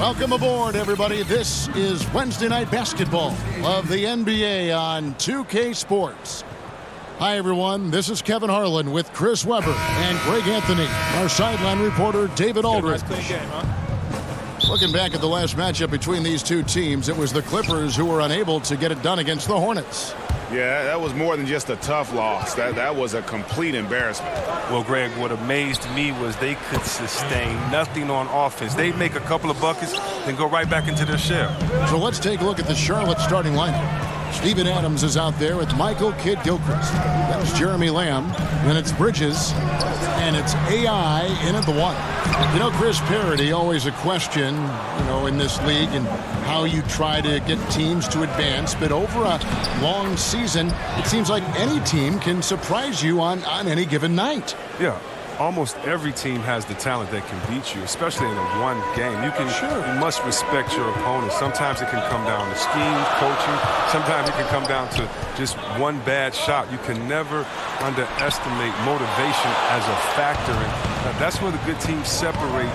Welcome aboard, everybody. This is Wednesday Night Basketball of the NBA on 2K Sports. Hi, everyone. This is Kevin Harlan with Chris Webber and Greg Anthony. Our sideline reporter, David Aldridge. Nice clean game, huh? Looking back at the last matchup between these two teams, it was the Clippers who were unable to get it done against the Hornets. Yeah, that was more than just a tough loss. That was a complete embarrassment. Well, Greg, what amazed me was they could sustain nothing on offense. They'd make a couple of buckets, then go right back into their shell. So let's take a look at the Charlotte starting lineup. Steven Adams is out there with Michael Kidd-Gilchrist. That's Jeremy Lamb. Then it's Bridges. And it's AI in at the one. You know, Chris Parody, always a question, in this league and how you try to get teams to advance. But over a long season, it seems like any team can surprise you on any given night. Yeah. Almost every team has the talent that can beat you, especially in a one game. You must respect your opponent. Sometimes it can come down to scheme, coaching. Sometimes it can come down to just one bad shot. You can never underestimate motivation as a factor. And that's where the good teams separate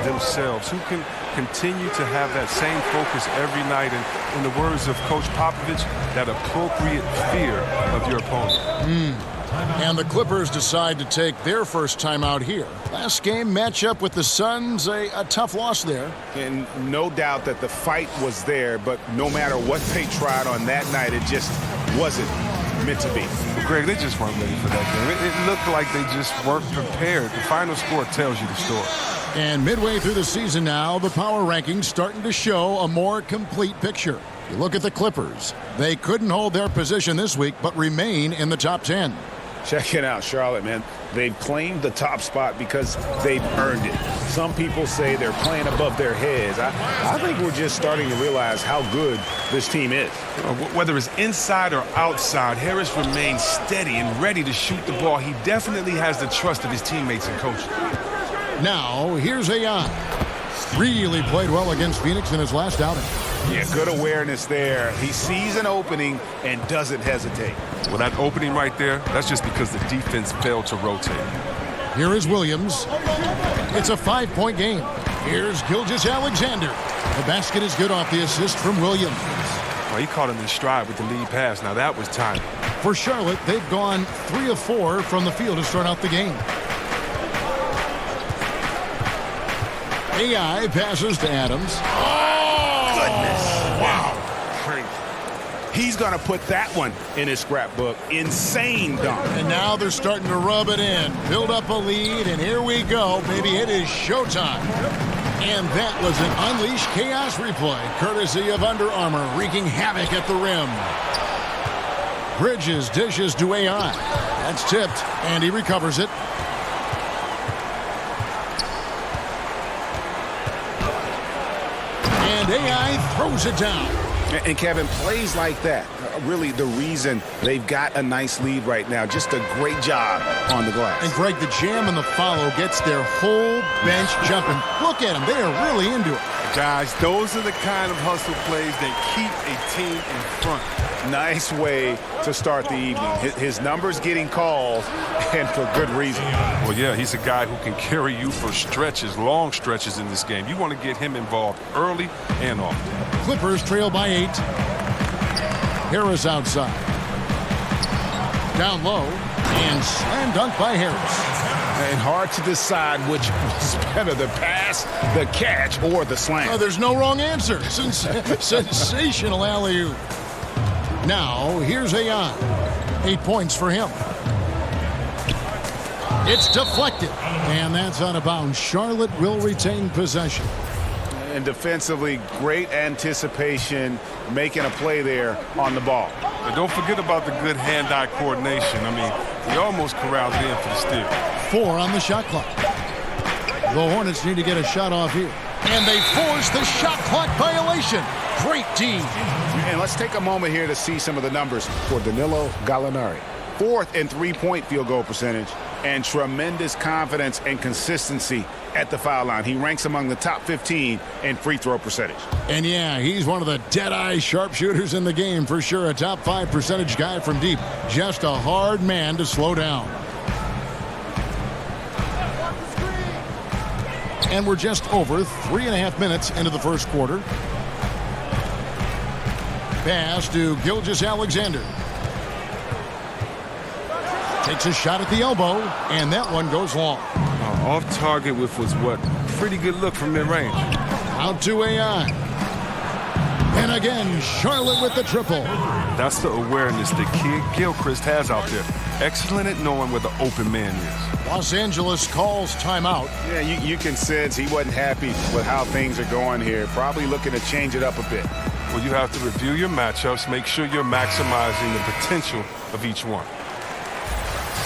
themselves. Who can continue to have that same focus every night. And in the words of Coach Popovich, that appropriate fear of your opponent. And the Clippers decide to take their first time out here. Last game matchup with the Suns, a tough loss there. And no doubt that the fight was there, but no matter what they tried on that night, it just wasn't meant to be. Well, Greg, they just weren't ready for that game. It looked like they just weren't prepared. The final score tells you the story. And midway through the season now, the power rankings starting to show a more complete picture. You look at the Clippers. They couldn't hold their position this week, but remain in the top 10. Check it out, Charlotte, man. They've claimed the top spot because they've earned it. Some people say they're playing above their heads. I think we're just starting to realize how good this team is. Whether it's inside or outside, Harris remains steady and ready to shoot the ball. He definitely has the trust of his teammates and coaches. Now, here's AI. Really played well against Phoenix in his last outing. Yeah, good awareness there. He sees an opening and doesn't hesitate. Well, that opening right there, that's just because the defense failed to rotate. Here is Williams. It's a 5-point game. Here's Gilgeous-Alexander. The basket is good off the assist from Williams. Well, he caught him in stride with the lead pass. Now, that was timely. For Charlotte, they've gone 3 of 4 from the field to start out the game. AI passes to Adams. Oh, goodness. Wow. He's going to put that one in his scrapbook. Insane dunk. And now they're starting to rub it in. Build up a lead, and here we go, baby. It is showtime. And that was an Unleash Chaos replay, courtesy of Under Armour, wreaking havoc at the rim. Bridges dishes to AI. That's tipped, and he recovers it. And AI throws it down. And Kevin, plays like that, really the reason they've got a nice lead right now. Just a great job on the glass. And Greg, the jam and the follow gets their whole bench jumping. Look at them. They are really into it. Guys, those are the kind of hustle plays that keep a team in front. Nice way to start the evening. His number's getting called, and for good reason. Well, yeah, he's a guy who can carry you for stretches, long stretches in this game. You want to get him involved early and often. Clippers trail by 8. Harris outside. Down low, and slam dunk by Harris. And hard to decide which was better, the pass, the catch, or the slam. Oh, there's no wrong answer. Sensational alley-oop. Now, here's AI. 8 points for him. It's deflected. And that's out of bounds. Charlotte will retain possession. And defensively, great anticipation, making a play there on the ball. But don't forget about the good hand-eye coordination. I mean, he almost corralled it in for the steal. 4 on the shot clock. The Hornets need to get a shot off here. And they force the shot clock violation. Great D. And let's take a moment here to see some of the numbers for Danilo Gallinari. 4th in three-point field goal percentage and tremendous confidence and consistency at the foul line. He ranks among the top 15 in free throw percentage. And yeah, he's one of the dead-eye sharpshooters in the game for sure. A top 5 percentage guy from deep. Just a hard man to slow down. And we're just over 3.5 minutes into the first quarter. Pass to Gilgeous-Alexander. Takes a shot at the elbow, and that one goes long. Off target with was what? Pretty good look from mid-range. Out to AI. And again, Charlotte with the triple. That's the awareness that Kid Gilchrist has out there. Excellent at knowing where the open man is. Los Angeles calls timeout. Yeah, you can sense he wasn't happy with how things are going here. Probably looking to change it up a bit. Well, you have to review your matchups, make sure you're maximizing the potential of each one.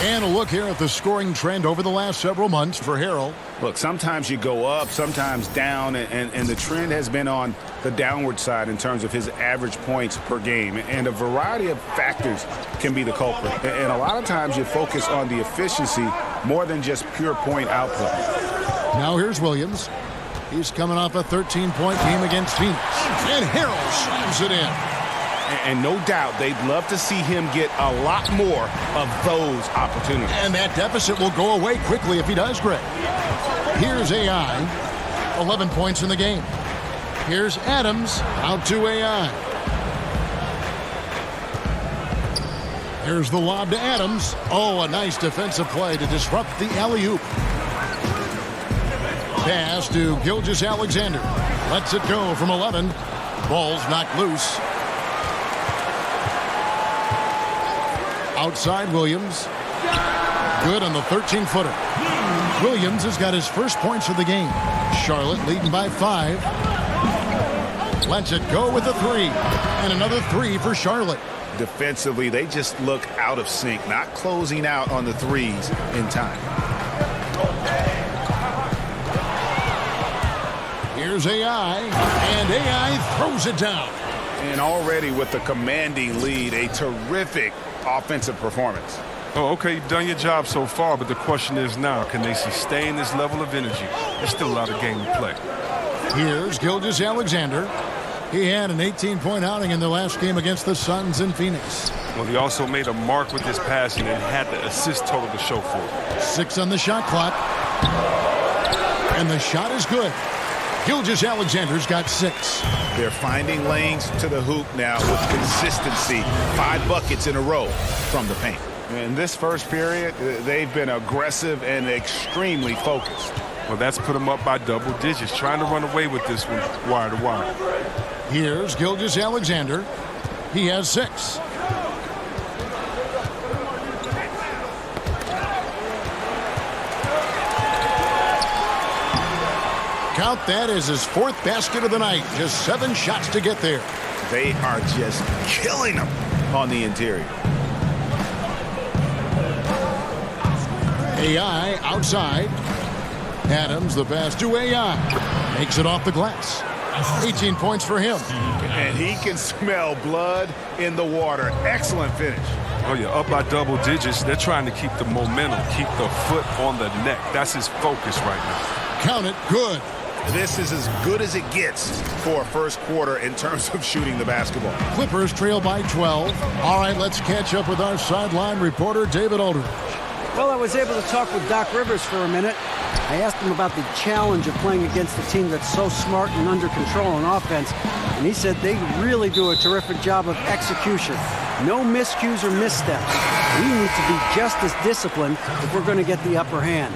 And a look here at the scoring trend over the last several months for Harrell. Look, sometimes you go up, sometimes down, and the trend has been on the downward side in terms of his average points per game. And a variety of factors can be the culprit. And a lot of times you focus on the efficiency more than just pure point output. Now here's Williams. He's coming off a 13-point game against Phoenix. And Harrell slams it in. And no doubt they'd love to see him get a lot more of those opportunities. And that deficit will go away quickly if he does, Greg. Here's AI, 11 points in the game. Here's Adams, out to AI. Here's the lob to Adams. Oh, a nice defensive play to disrupt the alley-oop. Pass to Gilgeous-Alexander. Lets it go from 11. Ball's knocked loose. Outside Williams. Good on the 13-footer. Williams has got his first points of the game. Charlotte leading by 5. Lets it go with a 3. And another 3 for Charlotte. Defensively, they just look out of sync, not closing out on the threes in time. Here's AI. And AI throws it down. And already with the commanding lead, a terrific offensive performance. Oh, okay, you've done your job so far, but the question is now, can they sustain this level of energy? There's still a lot of game to play. Here's Gilgeous-Alexander. He had an 18-point outing in the last game against the Suns in Phoenix. Well, he also made a mark with his passing and had the assist total to show for it. 6 on the shot clock. And the shot is good. Gilgeous-Alexander's got 6. They're finding lanes to the hoop now with consistency. 5 buckets in a row from the paint. In this first period, they've been aggressive and extremely focused. Well, that's put them up by double digits, trying to run away with this one wire to wire. Here's Gilgeous-Alexander. He has 6. Count that as his 4th basket of the night. Just 7 shots to get there. They are just killing them on the interior. AI outside. Adams, the pass to AI. Makes it off the glass. 18 points for him. And he can smell blood in the water. Excellent finish. Oh, yeah, up by double digits. They're trying to keep the momentum, keep the foot on the neck. That's his focus right now. Count it. Good. This is as good as it gets for a first quarter in terms of shooting the basketball. Clippers trail by 12. All right, let's catch up with our sideline reporter, David Aldridge. Well, I was able to talk with Doc Rivers for a minute. I asked him about the challenge of playing against a team that's so smart and under control on offense. And he said they really do a terrific job of execution. No miscues or missteps. We need to be just as disciplined if we're going to get the upper hand.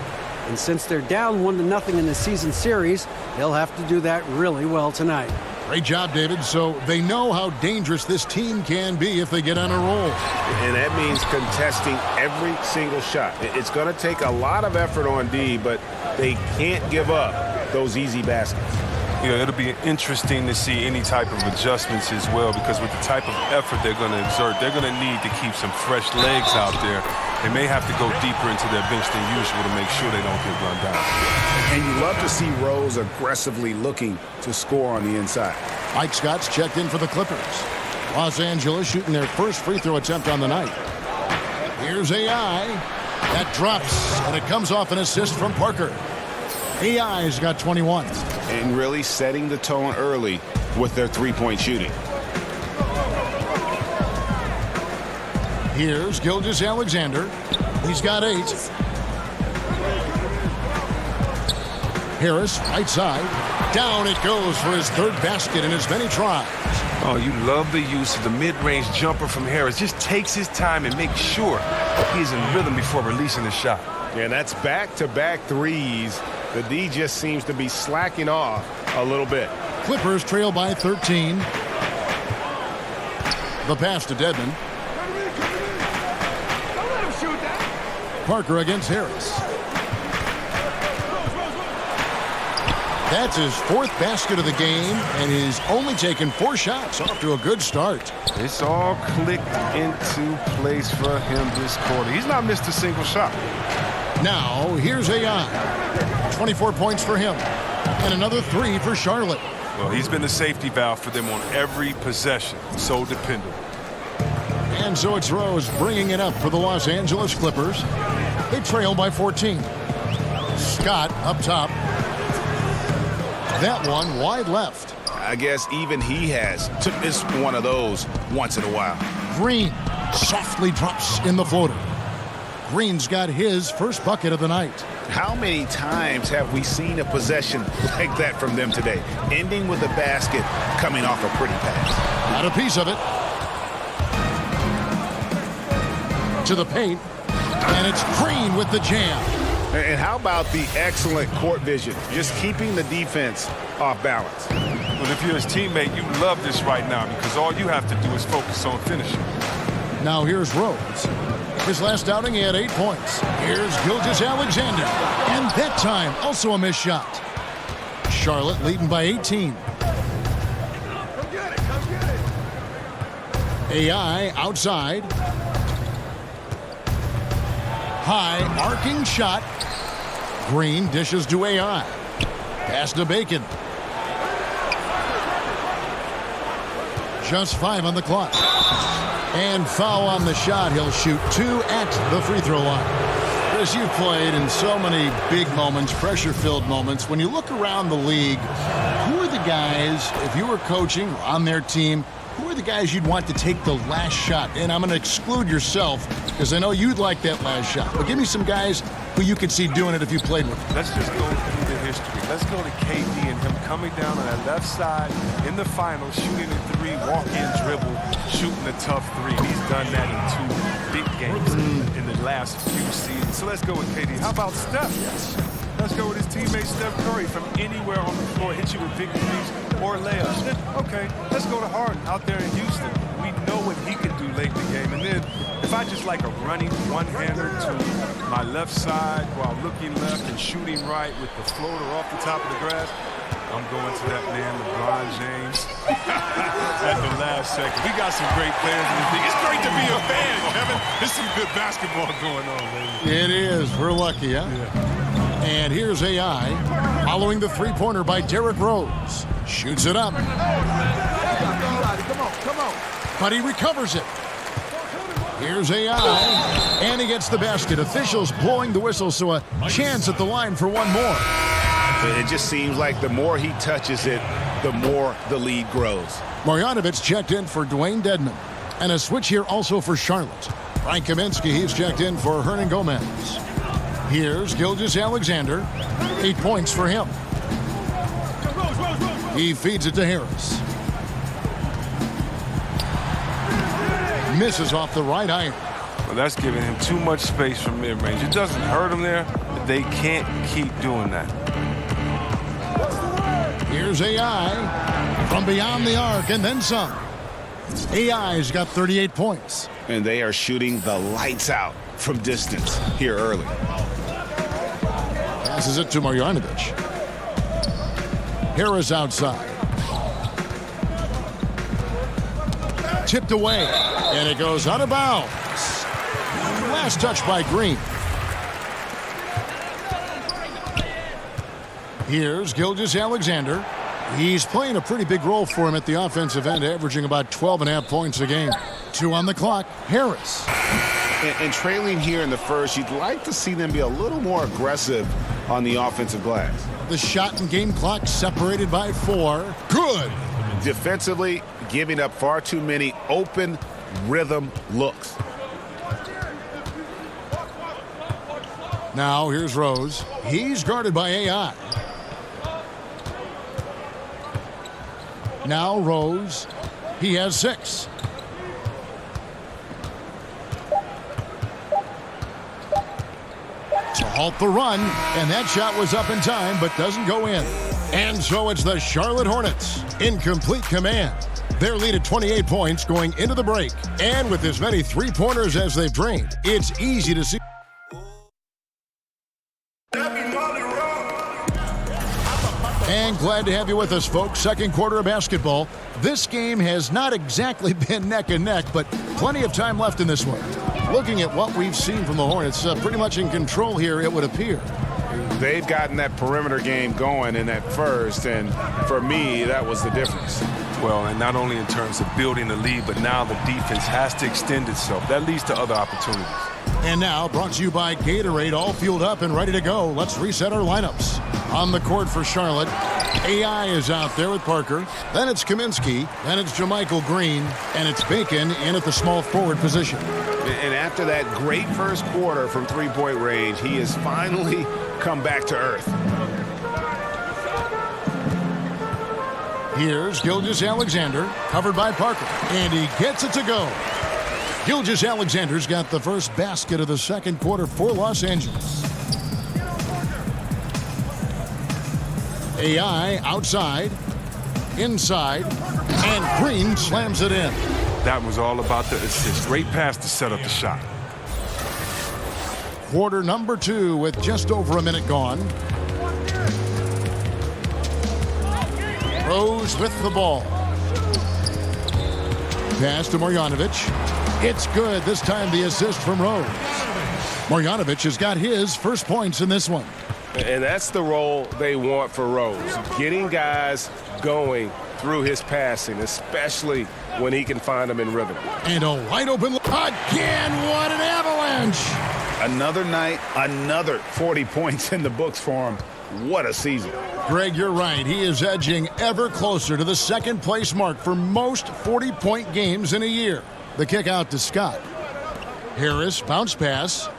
And since they're down 1-0 in the season series, they'll have to do that really well tonight. Great job, David. So they know how dangerous this team can be if they get on a roll. And that means contesting every single shot. It's going to take a lot of effort on D, but they can't give up those easy baskets. You know, it'll be interesting to see any type of adjustments as well, because with the type of effort they're going to exert, they're going to need to keep some fresh legs out there. They may have to go deeper into their bench than usual to make sure they don't get run down. And you love to see Rose aggressively looking to score on the inside. Mike Scott's checked in for the Clippers. Los Angeles shooting their first free throw attempt on the night. Here's AI. That drops, and it comes off an assist from Parker. AI's got 21. And really setting the tone early with their three-point shooting. Here's Gilgeous-Alexander. He's got 8. Harris, right side. Down it goes for his third basket in as many tries. Oh, you love the use of the mid-range jumper from Harris. Just takes his time and makes sure he's in rhythm before releasing the shot. Yeah, and that's back-to-back threes. The D just seems to be slacking off a little bit. Clippers trail by 13. The pass to Dedmon. Parker against Harris. That's his fourth basket of the game, and he's only taken 4 shots. Off to a good start. It's all clicked into place for him this quarter. He's not missed a single shot. Now, here's AI. 24 points for him, and another 3 for Charlotte. Well, he's been the safety valve for them on every possession. So dependable. And so it's Rose bringing it up for the Los Angeles Clippers. They trail by 14. Scott up top. That one wide left. I guess even he has to miss one of those once in a while. Green softly drops in the floater. Green's got his first bucket of the night. How many times have we seen a possession like that from them today? Ending with a basket, coming off a pretty pass. Got a piece of it. To the paint. And it's Green with the jam. And how about the excellent court vision? Just keeping the defense off balance. Well, if you're his teammate, you love this right now because all you have to do is focus on finishing. Now here's Rose. His last outing, he had 8 points. Here's Gilgeous-Alexander. And that time, also a missed shot. Charlotte leading by 18. AI outside. High arcing shot. Green dishes to AI. Pass to Bacon. Just 5 on the clock. And foul on the shot. He'll shoot 2 at the free throw line. Chris, you've played in so many big moments, pressure-filled moments. When you look around the league, who are the guys, if you were coaching on their team, who are the guys you'd want to take the last shot? And I'm going to exclude yourself because I know you'd like that last shot. But give me some guys who you could see doing it if you played with them. Let's just go through the history. Let's go to KD and him coming down on that left side in the finals, shooting a 3, walk-in dribble, shooting a tough 3. He's done that in 2 big games in the last few seasons. So let's go with KD. How about Steph? Yes. Let's go with his teammate Steph Curry from anywhere on the floor, hit you with big threes or layups. Okay, let's go to Harden out there in Houston. We know what he can do late in the game. And then if I just like a running one-hander to my left side while looking left and shooting right with the floater off the top of the grass, I'm going to that man, LeBron James, at the last second. We got some great players in this league. It's great to be a fan, Kevin. There's some good basketball going on, baby. It is. We're lucky, huh? Yeah. And here's AI, following the three-pointer by Derrick Rose. Shoots it up. Come on. But he recovers it. Here's AI, and he gets the basket. Officials blowing the whistle, so a chance at the line for one more. It just seems like the more he touches it, the more the lead grows. Marjanovic checked in for Dwayne Dedmon. And a switch here also for Charlotte. Frank Kaminsky, he's checked in for Hernan Gomez. Here's Gilgeous-Alexander. 8 points for him. He feeds it to Harris. Misses off the right iron. Well, that's giving him too much space from mid-range. It doesn't hurt him there, but they can't keep doing that. Here's AI from beyond the arc and then some. AI's got 38 points. And they are shooting the lights out from distance here early. Passes it to Marjanovic. Harris outside. Tipped away, and it goes out of bounds. Last touch by Green. Here's Gilgeous-Alexander. He's playing a pretty big role for him at the offensive end, averaging about 12.5 points a game. 2 on the clock. Harris. And trailing here in the first, you'd like to see them be a little more aggressive on the offensive glass. The shot and game clock separated by 4. Good. Defensively, giving up far too many open rhythm looks. Now here's Rose. He's guarded by AI. Now Rose. He has 6. To halt the run, and that shot was up in time but doesn't go in. And so it's the Charlotte Hornets in complete command. Their lead at 28 points going into the break. And with as many three-pointers as they've drained, it's easy to see. And glad to have you with us, folks. Second quarter of basketball. This game has not exactly been neck and neck, but plenty of time left in this one. Looking at what we've seen from the Hornets, pretty much in control here, it would appear. They've gotten that perimeter game going in that first, and for me, that was the difference. Well, and not only in terms of building the lead, but now the defense has to extend itself. That leads to other opportunities. And now, brought to you by Gatorade, all fueled up and ready to go. Let's reset our lineups. On the court for Charlotte, AI is out there with Parker. Then it's Kaminsky. Then it's JaMychal Green. And it's Bacon in at the small forward position. And after that great first quarter from three-point range, he has finally come back to earth. Here's Gilgeous-Alexander, covered by Parker. And he gets it to go. Gilgeous-Alexander's got the first basket of the second quarter for Los Angeles. AI outside, inside, and Green slams it in. That was all about the assist. Great pass to set up the shot. Quarter number 2 with just over a minute gone. Rose with the ball. Pass to Marjanovic. It's good. This time the assist from Rose. Marjanovic has got his first points in this one. And that's the role they want for Rose. Getting guys going through his passing, especially when he can find them in rhythm. And a wide open look. Again, what an avalanche. Another night, another 40 points in the books for him. What a season. Greg, you're right. He is edging ever closer to the second place mark for most 40-point games in a year. The kick out to Scott. Harris, bounce pass.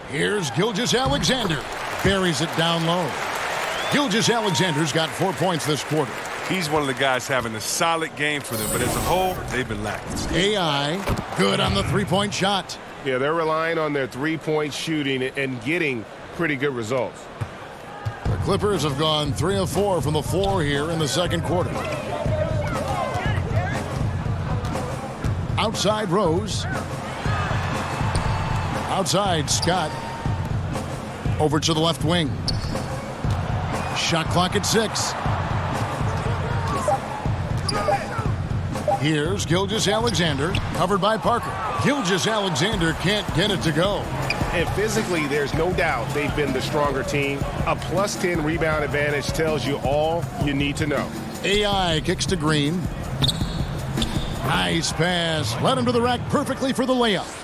Here's Gilgeous-Alexander. Buries it down low. Gilgeous-Alexander's got 4 points this quarter. He's one of the guys having a solid game for them, but as a whole, they've been lacking. AI, good on the three-point shot. Yeah, they're relying on their three-point shooting and getting pretty good results. The Clippers have gone 3 of 4 from the floor here in the second quarter. Outside Rose. Outside Scott. Over to the left wing. Shot clock at 6. Here's Gilgeous-Alexander, covered by Parker. Gilgeous-Alexander can't get it to go. And physically, there's no doubt they've been the stronger team. A plus 10 rebound advantage tells you all you need to know. AI kicks to Green. Nice pass. Led him to the rack perfectly for the layup.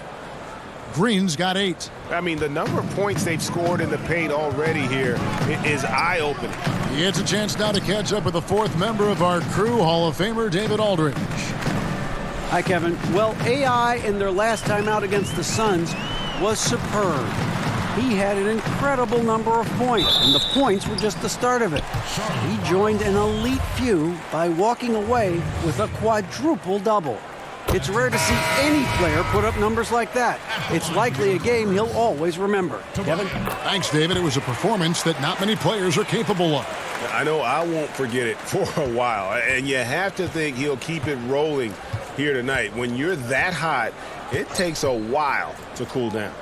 Green's got 8. I mean, the number of points they've scored in the paint already here is eye-opening. It's a chance now to catch up with the fourth member of our crew, Hall of Famer David Aldridge. Hi, Kevin. Well, AI in their last time out against the Suns was superb. He had an incredible number of points, and the points were just the start of it. He joined an elite few by walking away with a quadruple double. It's rare to see any player put up numbers like that. It's likely a game he'll always remember. Kevin? Thanks, David. It was a performance that not many players are capable of. I know I won't forget it for a while, and you have to think he'll keep it rolling here tonight. When you're that hot, it takes a while to cool down.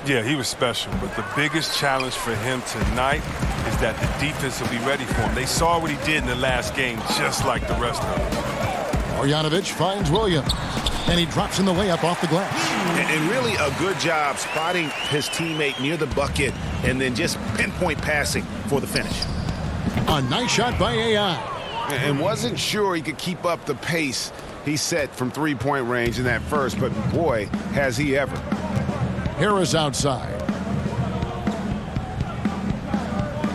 Yeah, he was special, but the biggest challenge for him tonight is that the defense will be ready for him. They saw what he did in the last game, just like the rest of them. Marjanovic finds Williams, and he drops in the layup off the glass. And really a good job spotting his teammate near the bucket and then just pinpoint passing for the finish. A nice shot by AI. And wasn't sure he could keep up the pace he set from three-point range in that first, but boy, has he ever. Harris outside.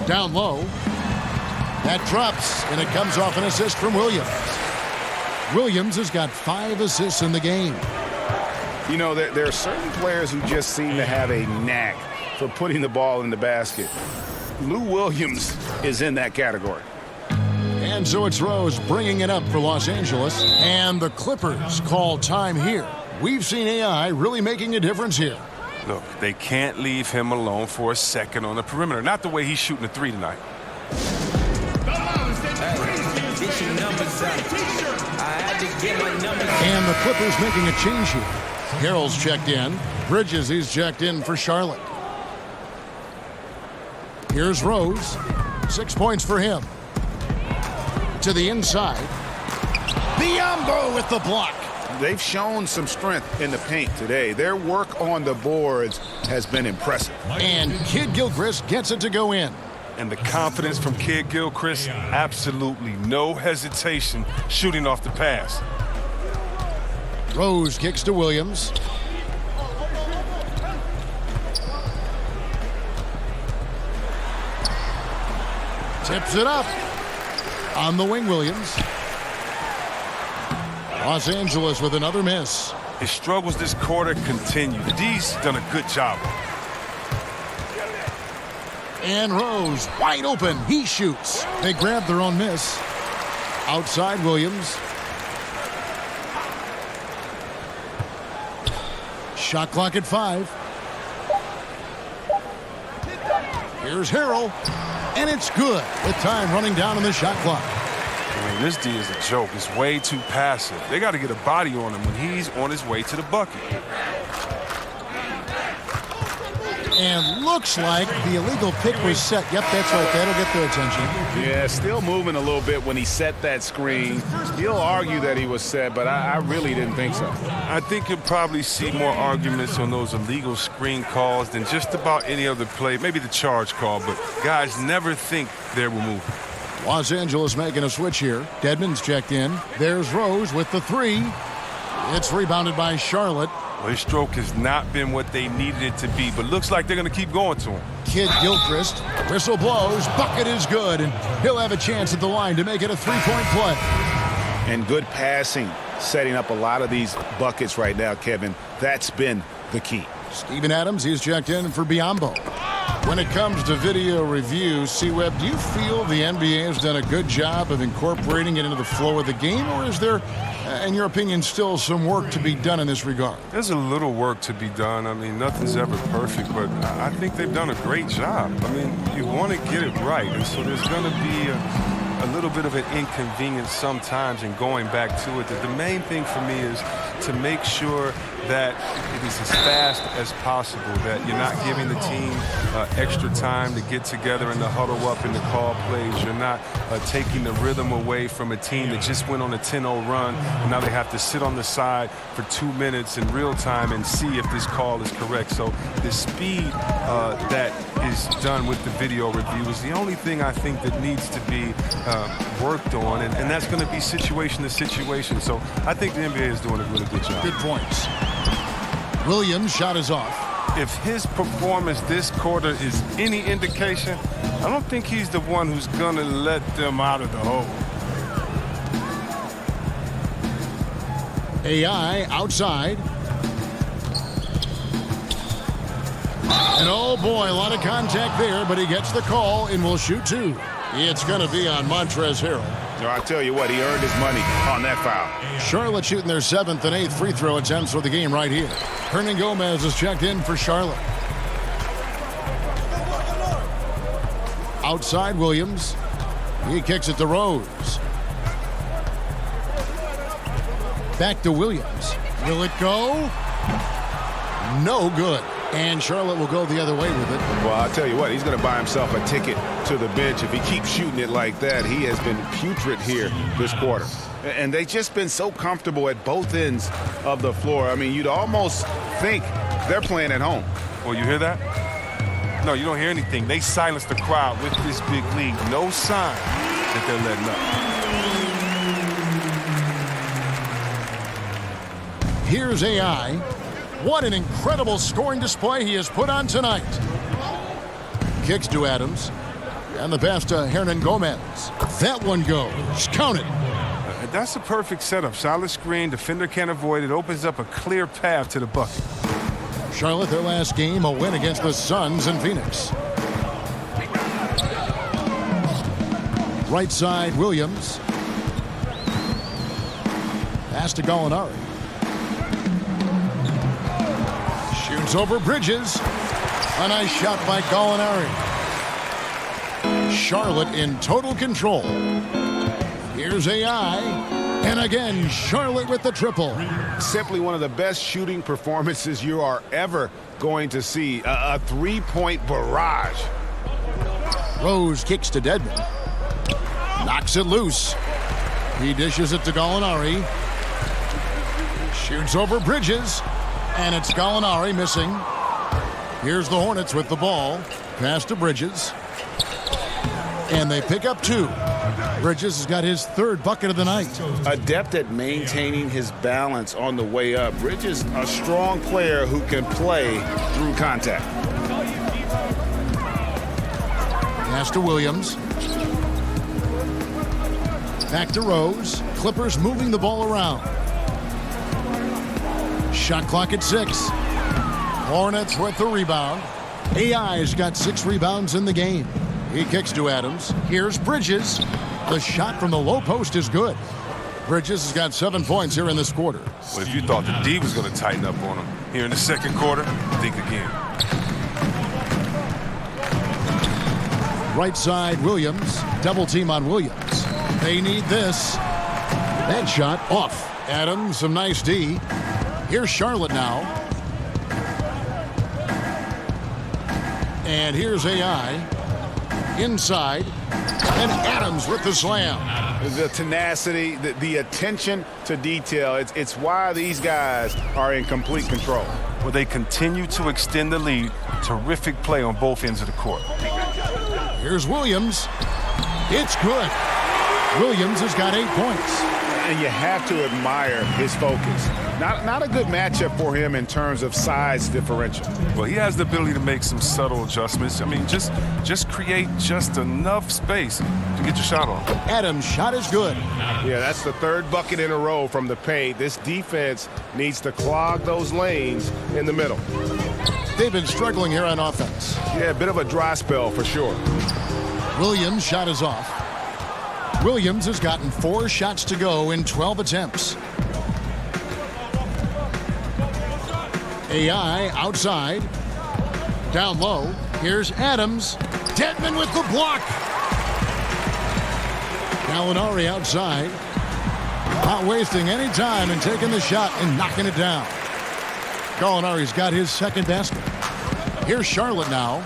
Down low. That drops, and it comes off an assist from Williams. Williams has got 5 assists in the game. You know, there are certain players who just seem to have a knack for putting the ball in the basket. Lou Williams is in that category. And And so it's Rose bringing it up for Los Angeles. And the Clippers call time here. We've seen AI really making a difference here. Look, they can't leave him alone for a second on the perimeter. Not the way he's shooting the three tonight. And the Clippers making a change here. Harrell's checked in. Bridges, he's checked in for Charlotte. Here's Rose. 6 points for him. To the inside. Biyombo with the block. They've shown some strength in the paint today. Their work on the boards has been impressive. And Kid Gilchrist gets it to go in. And the confidence from Kid Gilchrist, absolutely no hesitation shooting off the pass. Rose kicks to Williams. Tips it up. On the wing, Williams. Los Angeles with another miss. His struggles this quarter continue. The D's done a good job. And Rose wide open. He shoots. They grab their own miss. Outside Williams. Shot clock at 5. Here's Harrell. And it's good with time running down on the shot clock. I mean, this D is a joke. It's way too passive. They got to get a body on him when he's on his way to the bucket. And looks like the illegal pick was set. Yep, that's right. That'll get their attention. Yeah, still moving a little bit when he set that screen. He'll argue that he was set, but I really didn't think so. I think you'll probably see more arguments on those illegal screen calls than just about any other play. Maybe the charge call, but guys never think they're moving. Los Angeles making a switch here. Dedmon's checked in. There's Rose with the 3. It's rebounded by Charlotte. Well, his stroke has not been what they needed it to be, but looks like they're going to keep going to him. Kid Gilchrist. Whistle blows. Bucket is good, and he'll have a chance at the line to make it a 3-point play. And good passing, setting up a lot of these buckets right now, Kevin. That's been the key. Steven Adams, he's checked in for Biyombo. When it comes to video review, C-Web, do you feel the NBA has done a good job of incorporating it into the flow of the game, or is there, in your opinion, still some work to be done in this regard? There's a little work to be done. I mean, nothing's ever perfect, but I think they've done a great job. I mean, you want to get it right, and so there's going to be a little bit of an inconvenience sometimes in going back to it. The main thing for me is to make sure that it is as fast as possible, that you're not giving the team extra time to get together and to huddle up and to call plays. You're not taking the rhythm away from a team that just went on a 10-0 run, and now they have to sit on the side for 2 minutes in real time and see if this call is correct. So the speed that is done with the video review is the only thing I think that needs to be worked on, and that's going to be situation to situation. So I think the NBA is doing a really good job. Good points. Williams' shot is off. If his performance this quarter is any indication, I don't think he's the one who's going to let them out of the hole. AI outside. And oh boy, a lot of contact there, but he gets the call and will shoot 2. It's going to be on Montrezl Harrell. So I tell you what, he earned his money on that foul. Charlotte shooting their 7th and 8th free throw attempts for the game right here. Hernangomez is checked in for Charlotte. Outside Williams. He kicks it to Rose. Back to Williams. Will it go? No good. And Charlotte will go the other way with it. Well, I'll tell you what, he's going to buy himself a ticket to the bench. If he keeps shooting it like that, he has been putrid here this quarter. And they've just been so comfortable at both ends of the floor. I mean, you'd almost think they're playing at home. Well, you hear that? No, you don't hear anything. They silenced the crowd with this big lead. No sign that they're letting up. Here's AI. What an incredible scoring display he has put on tonight. Kicks to Adams. And the pass to Hernangomez. That one goes. Count it. That's a perfect setup. Solid screen. Defender can't avoid it. Opens up a clear path to the bucket. Charlotte, their last game, a win against the Suns in Phoenix. Right side, Williams. Pass to Gallinari. Shoots over Bridges. A nice shot by Gallinari. Charlotte in total control. Here's AI. And again, Charlotte with the triple. Simply one of the best shooting performances you are ever going to see. A three-point barrage. Rose kicks to Dedmon. Knocks it loose. He dishes it to Gallinari. Shoots over Bridges. And it's Gallinari missing. Here's the Hornets with the ball. Pass to Bridges. And they pick up 2. Bridges has got his 3rd bucket of the night. Adept at maintaining his balance on the way up. Bridges, a strong player who can play through contact. Pass to Williams. Back to Rose. Clippers moving the ball around. Shot clock at 6. Hornets with the rebound. AI's got 6 rebounds in the game. He kicks to Adams. Here's Bridges. The shot from the low post is good. Bridges has got 7 points here in this quarter. Well, if you thought the D was going to tighten up on him here in the second quarter, think again. Right side, Williams. Double team on Williams. They need this. That shot off. Adams, some nice D. Here's Charlotte now. And here's AI. Inside. And Adams with the slam. The tenacity, the attention to detail. It's why these guys are in complete control. Well, they continue to extend the lead. Terrific play on both ends of the court. Here's Williams. It's good. Williams has got 8 points. And you have to admire his focus. Not a good matchup for him in terms of size differential. Well, he has the ability to make some subtle adjustments. I mean, just create just enough space to get your shot off. Adams' shot is good. Yeah, that's the 3rd bucket in a row from the paint. This defense needs to clog those lanes in the middle. They've been struggling here on offense. Yeah, a bit of a dry spell for sure. Williams' shot is off. Williams has gotten 4 shots to go in 12 attempts. AI outside. Down low. Here's Adams. Dedmon with the block. Gallinari outside. Not wasting any time and taking the shot and knocking it down. Gallinari's got his 2nd basket. Here's Charlotte now.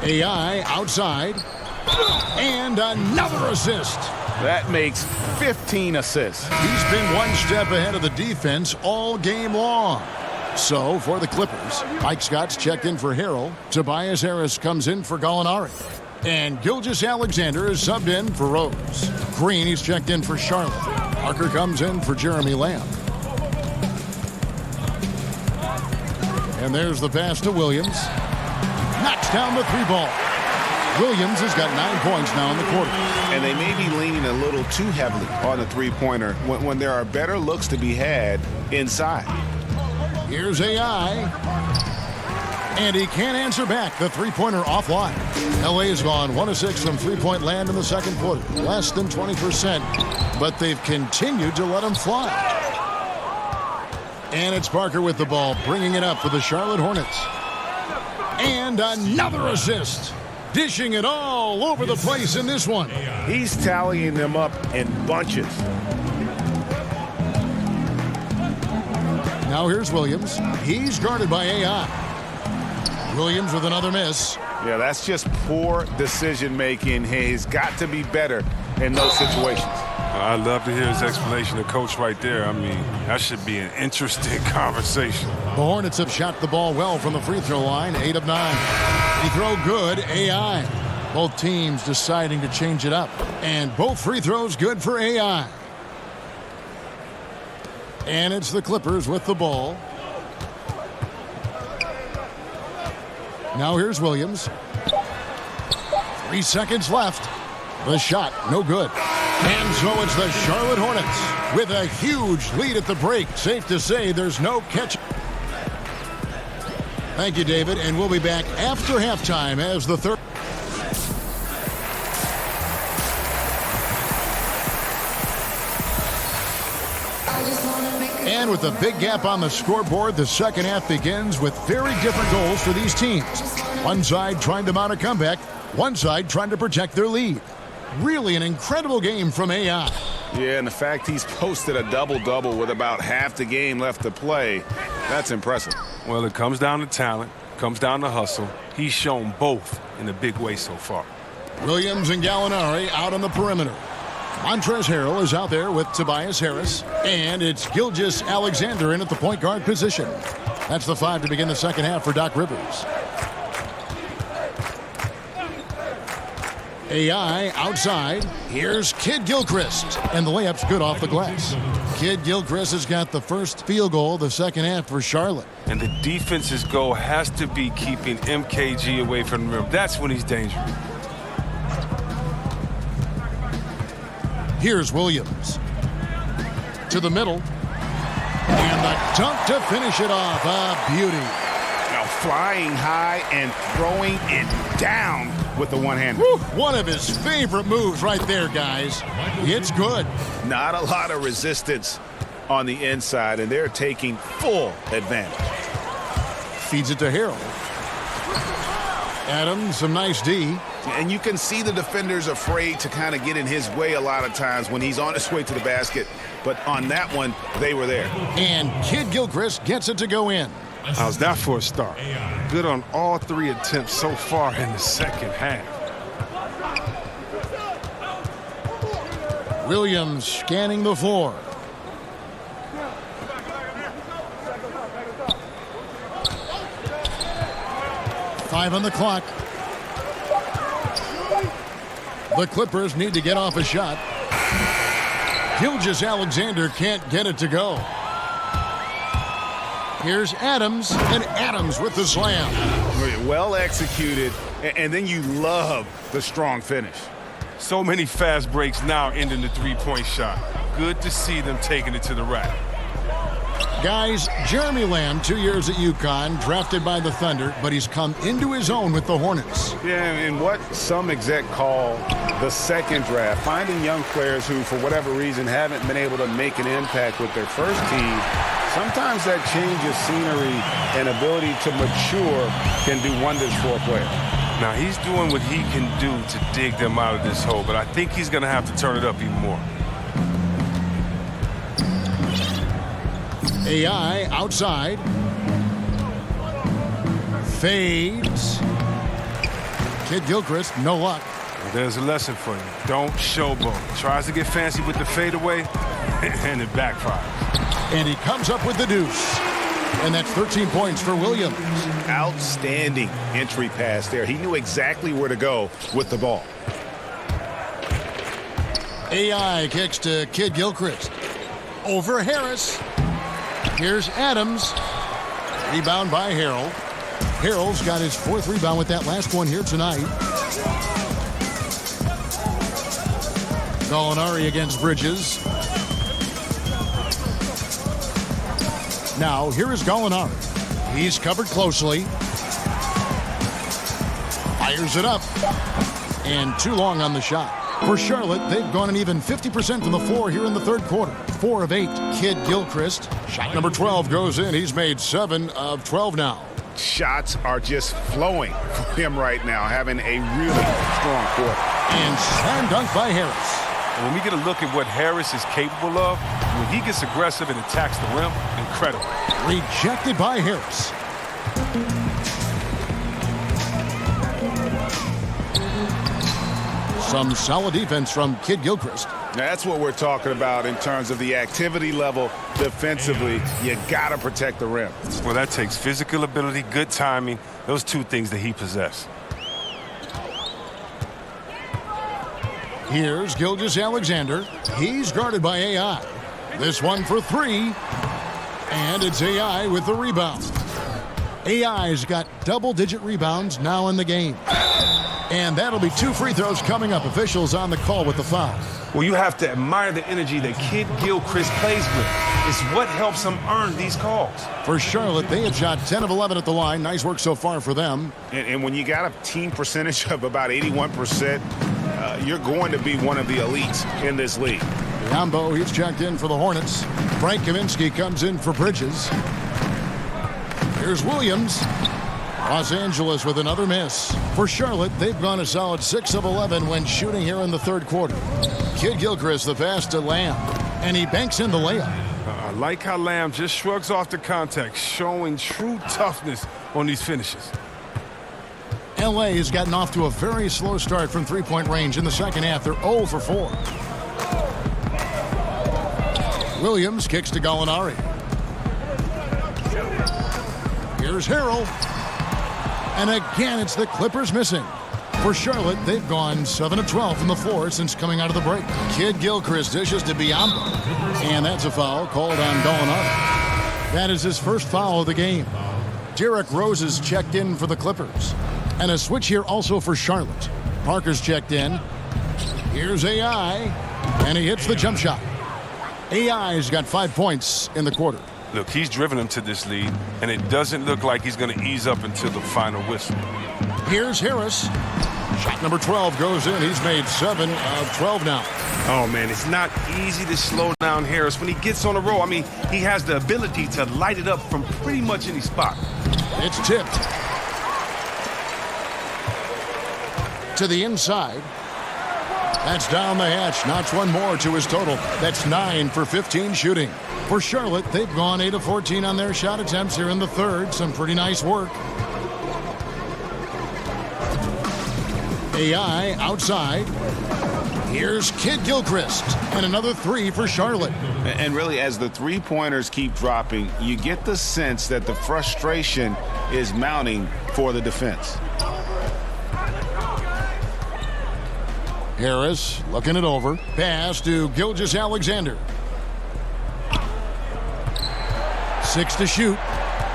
AI outside. And another assist. That makes 15 assists. He's been one step ahead of the defense all game long. So, for the Clippers, Mike Scott's checked in for Harrell. Tobias Harris comes in for Gallinari. And Gilgeous-Alexander is subbed in for Rose. Green, he's checked in for Charlotte. Parker comes in for Jeremy Lamb. And there's the pass to Williams. Knocks down the 3-ball. Williams has got 9 points now in the quarter. And they may be leaning a little too heavily on the 3-pointer when there are better looks to be had inside. Here's AI. And he can't answer back. The 3-pointer offline. LA has gone 1 of 6 from 3-point land in the second quarter. Less than 20%. But they've continued to let him fly. And it's Parker with the ball, bringing it up for the Charlotte Hornets. And another assist. Dishing it all over the place in this one. He's tallying them up in bunches. Now here's Williams. He's guarded by AI. Williams with another miss. Yeah, that's just poor decision-making. He's got to be better in those situations. I'd love to hear his explanation of coach right there. I mean, that should be an interesting conversation. The Hornets have shot the ball well from the free throw line, 8 of 9. Free throw good, AI. Both teams deciding to change it up. And both free throws good for AI. And it's the Clippers with the ball. Now here's Williams. 3 seconds left. The shot, no good. And so it's the Charlotte Hornets with a huge lead at the break. Safe to say there's no catch. Thank you, David. And we'll be back after halftime as the third. And with a big gap on the scoreboard, the second half begins with very different goals for these teams. One side trying to mount a comeback, one side trying to protect their lead. Really an incredible game from AI. Yeah, and the fact he's posted a double-double with about half the game left to play, that's impressive. Well, it comes down to talent, comes down to hustle. He's shown both in a big way so far. Williams and Gallinari out on the perimeter. Montrezl Harrell is out there with Tobias Harris. And it's Gilgeous Alexander in at the point guard position. That's the 5 to begin the second half for Doc Rivers. AI outside. Here's Kid Gilchrist. And the layup's good off the glass. Kid Gilchrist has got the first field goal of the second half for Charlotte. And the defense's goal has to be keeping MKG away from the rim. That's when he's dangerous. Here's Williams. To the middle. And the dunk to finish it off. A beauty. Now flying high and throwing it down with the one-hander. One of his favorite moves right there, guys. It's good. Not a lot of resistance on the inside, and they're taking full advantage. Feeds it to Harrell. Adams, some nice D. And you can see the defenders afraid to kind of get in his way a lot of times when he's on his way to the basket. But on that one, they were there. And Kid Gilchrist gets it to go in. How's that for a start? Good on all 3 attempts so far in the second half. Williams scanning the floor. Five on the clock. The Clippers need to get off a shot. Gilgeous Alexander can't get it to go. Here's Adams, and Adams with the slam. Well executed, and then you love the strong finish. So many fast breaks now ending the three-point shot. Good to see them taking it to the rack. Guys, Jeremy Lamb, 2 years at UConn, drafted by the Thunder, but he's come into his own with the Hornets. Yeah, and what some exec call the second draft, finding young players who, for whatever reason, haven't been able to make an impact with their first team. Sometimes that change of scenery and ability to mature can do wonders for a player. Now, he's doing what he can do to dig them out of this hole, but I think he's going to have to turn it up even more. AI outside. Fades. Kid Gilchrist, no luck. Well, there's a lesson for you. Don't showboat. Tries to get fancy with the fadeaway, and it backfires. And he comes up with the deuce. And that's 13 points for Williams. Outstanding entry pass there. He knew exactly where to go with the ball. AI kicks to Kid Gilchrist. Over Harris. Here's Adams. Rebound by Harrell. Harrell's got his 4th rebound with that last one here tonight. Gallinari against Bridges. Now, here is Gallinari. He's covered closely. Fires it up. And too long on the shot. For Charlotte, they've gone an even 50% from the floor here in the third quarter. 4 of 8, Kid Gilchrist. Shot number 12 goes in. He's made 7 of 12 now. Shots are just flowing for him right now, having a really strong quarter. And slam dunk by Harris. And when we get a look at what Harris is capable of, when he gets aggressive and attacks the rim, incredible. Rejected by Harris. Some solid defense from Kid Gilchrist. That's what we're talking about in terms of the activity level defensively. You got to protect the rim. Well, that takes physical ability, good timing, those 2 things that he possesses. Here's Gilgeous Alexander. He's guarded by AI. This one for 3. And it's AI with the rebound. AI's got double-digit rebounds now in the game. And that'll be 2 free throws coming up. Officials on the call with the foul. Well, you have to admire the energy that Kid Gilchrist plays with. It's what helps him earn these calls. For Charlotte, they have shot 10 of 11 at the line. Nice work so far for them. And when you got a team percentage of about 81%, you're going to be one of the elites in this league. Biombo, he's checked in for the Hornets. Frank Kaminsky comes in for Bridges. Here's Williams. Los Angeles with another miss. For Charlotte, they've gone a solid 6 of 11 when shooting here in the third quarter. Kidd-Gilchrist, the pass to Lamb, and he banks in the layup. I like how Lamb just shrugs off the contact, showing true toughness on these finishes. L.A. has gotten off to a very slow start from three-point range in the second half. They're 0 for 4. Williams kicks to Gallinari. Here's Harrell. And again, it's the Clippers missing. For Charlotte, they've gone 7 of 12 from the floor since coming out of the break. Kidd-Gilchrist dishes to Biombo. And that's a foul called on Gallinari. That is his first foul of the game. Derrick Rose is checked in for the Clippers. And a switch here also for Charlotte. Parker's checked in. Here's AI. And he hits the jump shot. AI's got 5 points in the quarter. Look, he's driven him to this lead, and it doesn't look like he's going to ease up until the final whistle. Here's Harris. Shot number 12 goes in. He's made 7 of 12 now. Oh, man, it's not easy to slow down Harris when he gets on a roll. I mean, he has the ability to light it up from pretty much any spot. It's tipped. To the inside. That's down the hatch. Notch one more to his total. That's 9 for 15 shooting. For Charlotte, they've gone 8 of 14 on their shot attempts here in the third. Some pretty nice work. AI outside. Here's Kidd-Gilchrist. And another 3 for Charlotte. And really, as the three-pointers keep dropping, you get the sense that the frustration is mounting for the defense. Harris looking it over. Pass to Gilgeous-Alexander. 6 to shoot.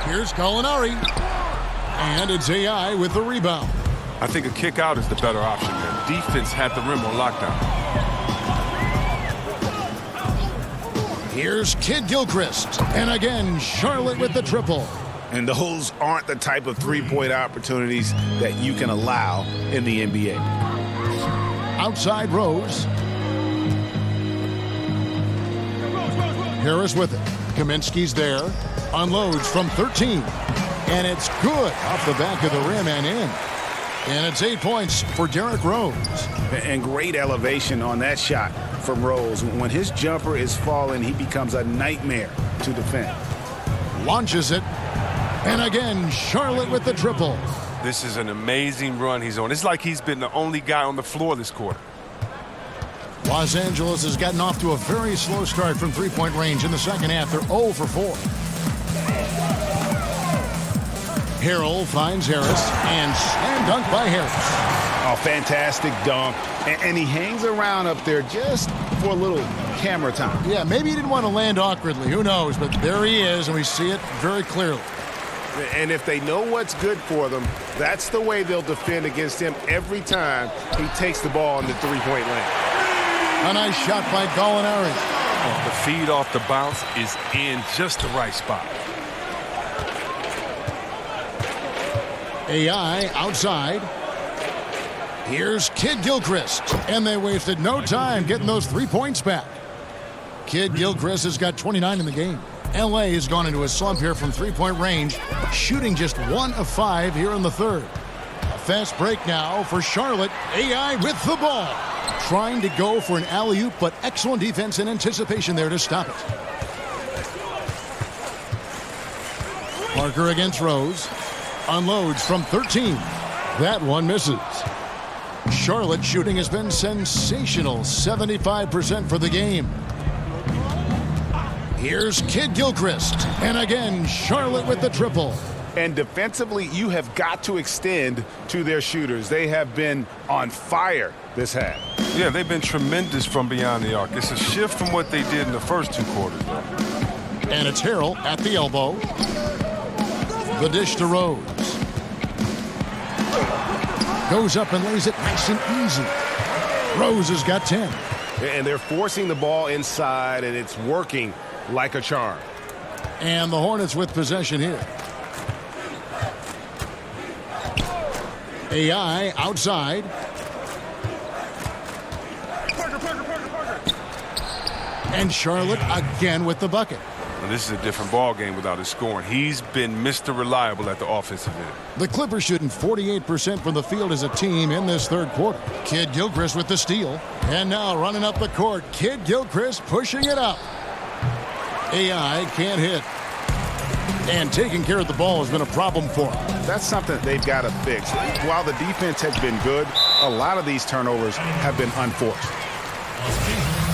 Here's Gallinari. And it's AI with the rebound. I think a kick out is the better option there. Defense had the rim on lockdown. Here's Kidd-Gilchrist. And again, Charlotte with the triple. And those aren't the type of three-point opportunities that you can allow in the NBA. Outside Rose. Harris with it. Kaminsky's there. Unloads from 13. And it's good off the back of the rim and in. And it's 8 points for Derrick Rose. And great elevation on that shot from Rose. When his jumper is falling, he becomes a nightmare to defend. Launches it. And again, Charlotte with the triple. This is an amazing run he's on. It's like he's been the only guy on the floor this quarter. Los Angeles has gotten off to a very slow start from three-point range in the second half. They're 0 for 4. Harrell finds Harris and slam dunk by Harris. Oh, fantastic dunk. And he hangs around up there just for a little camera time. Yeah, maybe he didn't want to land awkwardly. Who knows? But there he is, and we see it very clearly. And if they know what's good for them, that's the way they'll defend against him every time he takes the ball in the three-point lane. A nice shot by Gallinari. Oh, the feed off the bounce is in just the right spot. AI outside. Here's Kidd-Gilchrist. And they wasted no time getting those 3 points back. Kidd-Gilchrist has got 29 in the game. L.A. has gone into a slump here from three-point range, shooting just 1 of 5 here in the third. A fast break now for Charlotte. AI with the ball. Trying to go for an alley-oop, but excellent defense and anticipation there to stop it. Parker against Rose. Unloads from 13. That one misses. Charlotte shooting has been sensational. 75% for the game. Here's Kidd-Gilchrist. And again, Charlotte with the triple. And defensively, you have got to extend to their shooters. They have been on fire this half. Yeah, they've been tremendous from beyond the arc. It's a shift from what they did in the first 2 quarters. And it's Harrell at the elbow. The dish to Rose. Goes up and lays it nice and easy. Rose has got 10. And they're forcing the ball inside, and it's working like a charm. And the Hornets with possession here. AI outside. And Charlotte again with the bucket. Well, this is a different ball game without his scoring. He's been Mr. Reliable at the offensive end. The Clippers shooting 48% from the field as a team in this third quarter. Kid Gilchrist with the steal. And now running up the court, Kid Gilchrist pushing it up. AI can't hit. And taking care of the ball has been a problem for him. That's something they've got to fix. While the defense has been good, a lot of these turnovers have been unforced.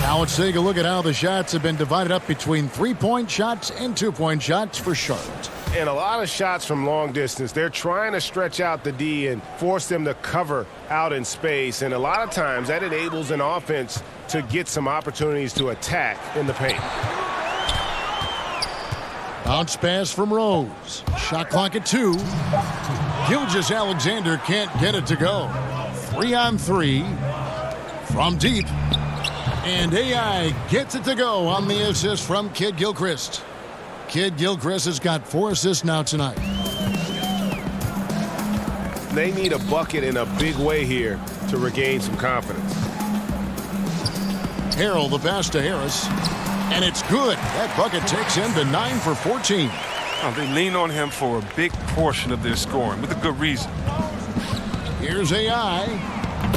Now let's take a look at how the shots have been divided up between 3-point shots and 2-point shots for Charlotte. And a lot of shots from long distance. They're trying to stretch out the D and force them to cover out in space. And a lot of times that enables an offense to get some opportunities to attack in the paint. Bounce pass from Rose. Shot clock at 2. Gilgeous-Alexander can't get it to go. 3-on-3 from deep. And AI gets it to go on the assist from Kid Gilchrist. Kid Gilchrist has got 4 assists now tonight. They need a bucket in a big way here to regain some confidence. Harrell the pass to Harris. And it's good. That bucket takes him to 9 for 14. Oh, they lean on him for a big portion of their scoring with a good reason. Here's AI.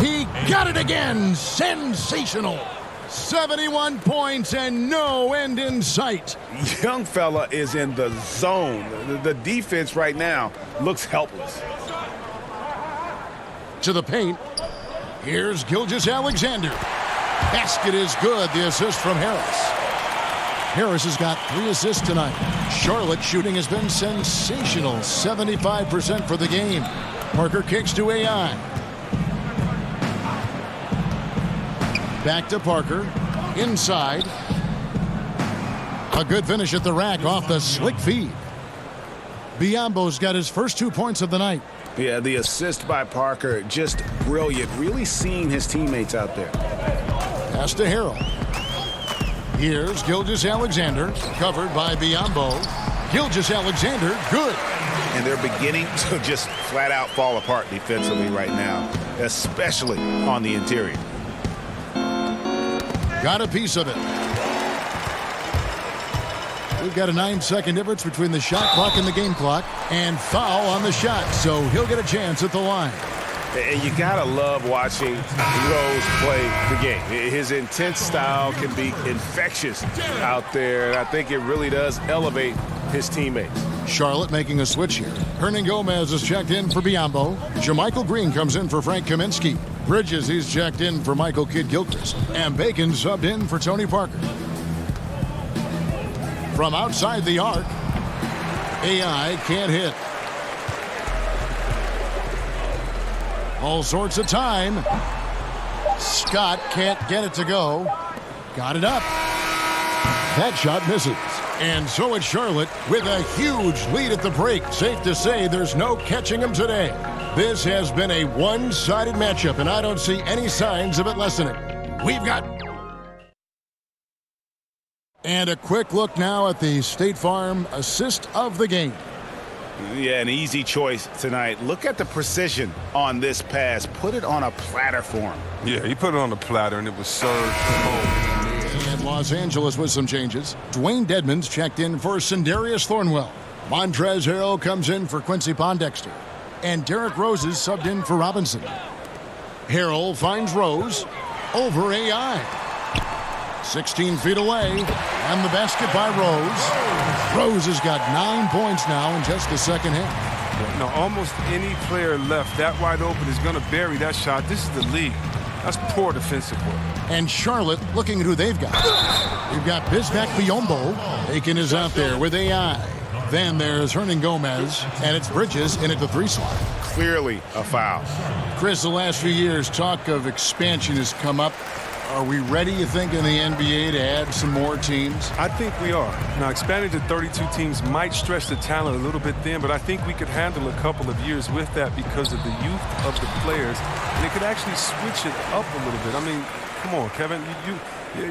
He got it again. Sensational. 71 points and no end in sight. Young fella is in the zone. The defense right now looks helpless. To the paint. Here's Gilgeous-Alexander. Basket is good. The assist from Harris. Harris has got 3 assists tonight. Charlotte shooting has been sensational. 75% for the game. Parker kicks to AI. Back to Parker. Inside. A good finish at the rack off the slick feed. Biyombo's got his first 2 points of the night. Yeah, the assist by Parker, just brilliant. Really seeing his teammates out there. Pass to Harrell. Here's Gilgeous-Alexander, covered by Biyombo. Gilgeous-Alexander, good. And they're beginning to just flat out fall apart defensively right now, especially on the interior. Got a piece of it. We've got a 9-second difference between the shot clock and the game clock, and foul on the shot, so he'll get a chance at the line. And you gotta love watching Rose play the game. His intense style can be infectious out there, and I think it really does elevate his teammates. Charlotte making a switch here. Hernan Gomez is checked in for Biyombo. Jermichael Green comes in for Frank Kaminsky. Bridges, he's checked in for Michael Kidd-Gilchrist. And Bacon subbed in for Tony Parker. From outside the arc, AI can't hit. All sorts of time. Scott can't get it to go. Got it up. That shot misses. And so it's Charlotte with a huge lead at the break. Safe to say there's no catching them today. This has been a one-sided matchup, and I don't see any signs of it lessening. We've got... And a quick look now at the State Farm assist of the game. Yeah, an easy choice tonight. Look at the precision on this pass. Put it on a platter for him. Yeah, he put it on the platter, and it was served home. And Los Angeles with some changes. Dwayne Dedmon's checked in for Sindarius Thornwell. Montrezl Harrell comes in for Quincy Pondexter. And Derrick Rose is subbed in for Robinson. Harrell finds Rose over AI. 16 feet away, and the basket by Rose. Rose has got 9 points now in just the second half. No, almost any player left that wide open is going to bury that shot. This is the league. That's poor defensive work. And Charlotte looking at who they've got. They've got Bismack Biyombo. Aiken is out there with AI. Then there's Hernan Gomez, and it's Bridges in at the 3 slot. Clearly a foul. Chris, the last few years, talk of expansion has come up. Are we ready, you think, in the NBA to add some more teams? I think we are. Now, expanding to 32 teams might stretch the talent a little bit thin, but I think we could handle a couple of years with that because of the youth of the players. And it could actually switch it up a little bit. I mean, come on, Kevin.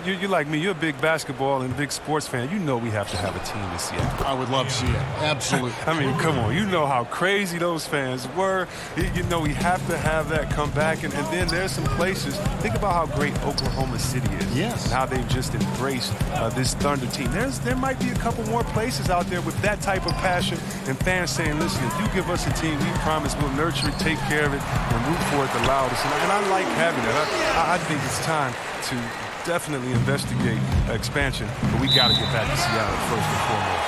You're like me. You're a big basketball and big sports fan. You know we have to have a team in Seattle. I would love to see it. Absolutely. I mean, come on. You know how crazy those fans were. You know we have to have that come back. And then there's some places. Think about how great Oklahoma City is. Yes. And how they've just embraced this Thunder team. There might be a couple more places out there with that type of passion and fans saying, listen, if you give us a team, we promise we'll nurture it, take care of it, and root for it the loudest. And I like having that. I think it's time to definitely investigate expansion, but we got to get back to Seattle first and foremost.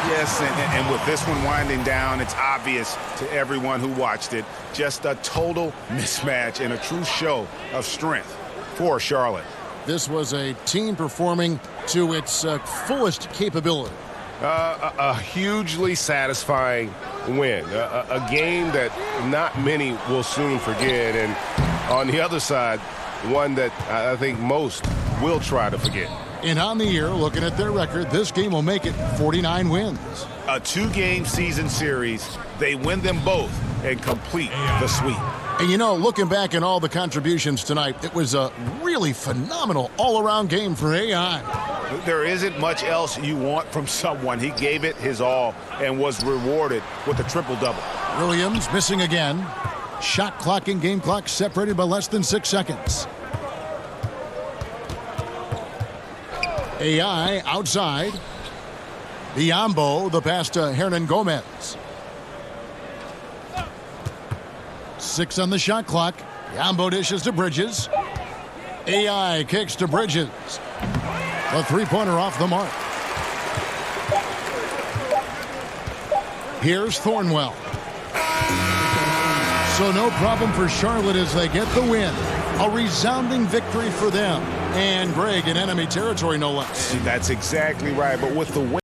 Yes, and with this one winding down, it's obvious to everyone who watched it, just a total mismatch and a true show of strength for Charlotte. This was a team performing to its fullest capability. A hugely satisfying win, a game that not many will soon forget, and on the other side, one that I think most will try to forget. And on the year, looking at their record, this game will make it 49 wins. A two-game season series, they win them both and complete the sweep. And you know, looking back at all the contributions tonight, it was a really phenomenal all-around game for AI. There isn't much else you want from someone. He gave it his all and was rewarded with a triple-double. Williams missing again. Shot clock and game clock separated by less than 6 seconds. AI outside. Biyombo, the pass to Hernan Gomez. 6 on the shot clock. Biyombo dishes to Bridges. AI kicks to Bridges. A three-pointer off the mark. Here's Thornwell. So no problem for Charlotte as they get the win. A resounding victory for them. And Greg in enemy territory, no less. That's exactly right. But with the win.